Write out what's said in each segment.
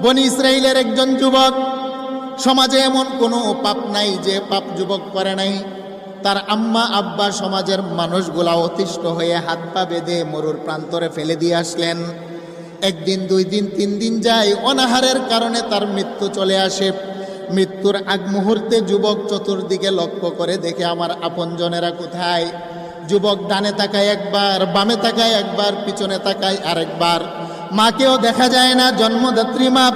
বনি ইসরাইলের একজন যুবক। সমাজে এমন কোনো পাপ নাই যে পাপ যুবক করে নাই। তার আম্মা আব্বা সমাজের মানুষগুলা অতিষ্ঠ হয়ে হাত পা বেঁধে মরুর প্রান্তরে ফেলে দিয়ে আসলেন। একদিন, 2 দিন, 3 দিন যায়, অনাহারের কারণে তার মৃত্যু চলে আসে। মৃত্যুর আগ মুহূর্তে যুবক চতুর্দিকে লক্ষ্য করে দেখে আমার আপনজনেরা কোথায়। যুবক ডানে তাকায় একবার, বামে তাকায় একবার, পিছনে তাকায় আরেকবার। মাকেও দেখা যায় না, জন্মদাত্রী মা,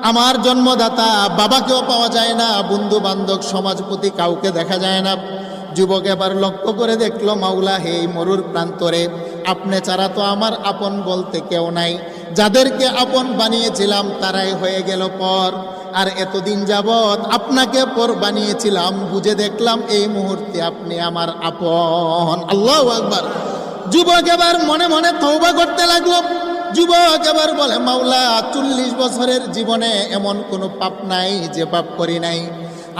আমার জন্মদাতা বাবাকেও পাওয়া যায় না, বন্ধু বান্ধব সমাজপতি কাউকে দেখা যায় না। যুবক এবার লক্ষ্য করে দেখলো, মাওলা হে, মরুর প্রান্তরে আপনি ছাড়া তো আমার আপন বলতে কেউ নাই। যাদেরকে আপন বানিয়েছিলাম তারাই হয়ে গেল পর। আর এতদিন যাবৎ আপনাকে পর বানিয়েছিলাম, বুঝে দেখলাম এই মুহূর্তে আপনি আমার আপন। আল্লাহু আকবার। যুবক এবার মনে মনে তওবা করতে লাগলো। যুবক এবার বলে, মাওলা 40 বছরের জীবনে এমন কোনো পাপ নাই যে পাপ করি নাই।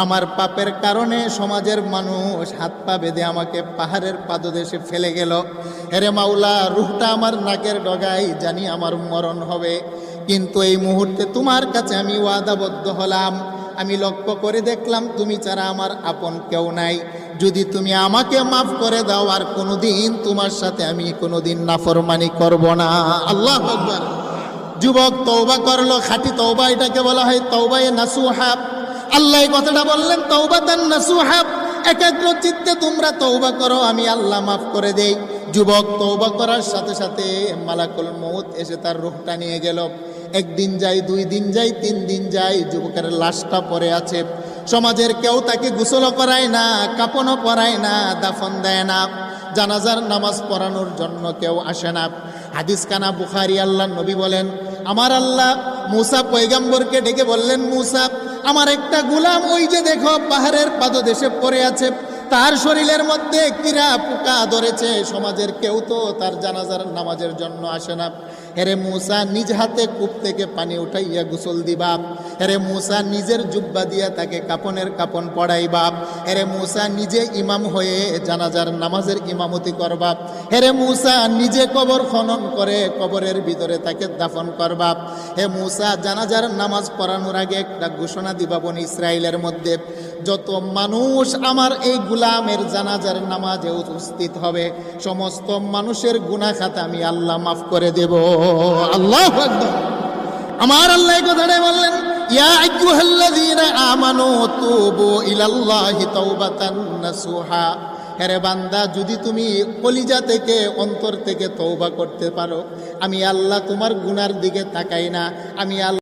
আমার পাপের কারণে সমাজের মানুষ হাত পা বেঁধে আমাকে পাহাড়ের পাদদেশে ফেলে গেল। হেরে মাওলা, রুহটা আমার নাকের ডগায়, জানি আমার মরণ হবে, কিন্তু এই মুহূর্তে তোমার কাছে আমি ওয়াদাবদ্ধ হলাম। আমি লক্ষ্য করে দেখলাম তুমি ছাড়া আমার আপন কেউ নাই। যদি তুমি আমাকে মাফ করে দাও, আর কোনোদিন তোমার সাথে আমি কোনোদিন নাফরমানি করব না। আল্লাহু আকবার। যুবক তওবা করলো, খাঁটি তওবা, এটাকে বলা হয় তওবায়ে নাসুহা। আল্লাহ এই কথাটা বললেন, তওবাতান নাসুহা, একাগ্র চিত্তে তোমরা তওবা করো, আমি আল্লাহ মাফ করে দেই। যুবক তওবা করার সাথে সাথে মালাকুল মউত এসে তার রূহটা নিয়ে গেল। 1 দিন যায়, 2 দিন যায়, 3 দিন যায়, যুবকের লাশটা পড়ে আছে। সমাজের কেউ তাকে গোসলও করায় না, কাপনও পরায় না, দাফন দেয় না, জানাজার নামাজ পড়ানোর জন্য কেউ আসে না। হাদিস কানা বুখারী। আল্লাহ নবী বলেন, আমার আল্লাহ মূসা পয়গম্বরকে ডেকে বললেন, মূসা, আমার একটা গোলাম ওই যে দেখো পাহাড়ের পাদদেশে পড়ে আছে, তার শরীরের মধ্যে কীরা পোকা ধরেছে, সমাজের কেউ তো তার জানাজার নামাজের জন্য আসে না। হেরে মূসা, নিজ হাতে কূপ থেকে পানি উঠাইয়া গোসল দিবা। হেরে মূসা, নিজের জুব্বা দিয়া তাকে কাপনের কাপন পড়াইবা। হেরে মূসা, নিজে ইমাম হয়ে জানাজার নামাজের ইমামতি করবা। হেরে মূসা, নিজে কবর খনন করে কবরের ভিতরে তাকে দাফন করবা। হে মূসা, জানাজার নামাজ পড়ানোর আগে একটা ঘোষণা দিবা বনি ইসরাইলের মধ্যে, যত মানুষ আমার এই গোলামের জানাজার নামাজে উপস্থিত হবে, সমস্ত মানুষের গুনাহ খাতা আমি আল্লাহ মাফ করে দেব। আল্লাহু আকবার। আমার আল্লাহ এই কথাটাই বললেন, ইয়া আইয়ুহাল্লাযীনা আমানু তুবু ইলাল্লাহি তাওবাতান নাসুহা। হেরে বান্দা, যদি তুমি কলিজা থেকে, অন্তর থেকে তওবা করতে পারো, আমি আল্লাহ তোমার গুনার দিকে তাকাই না। আমি আল্লাহ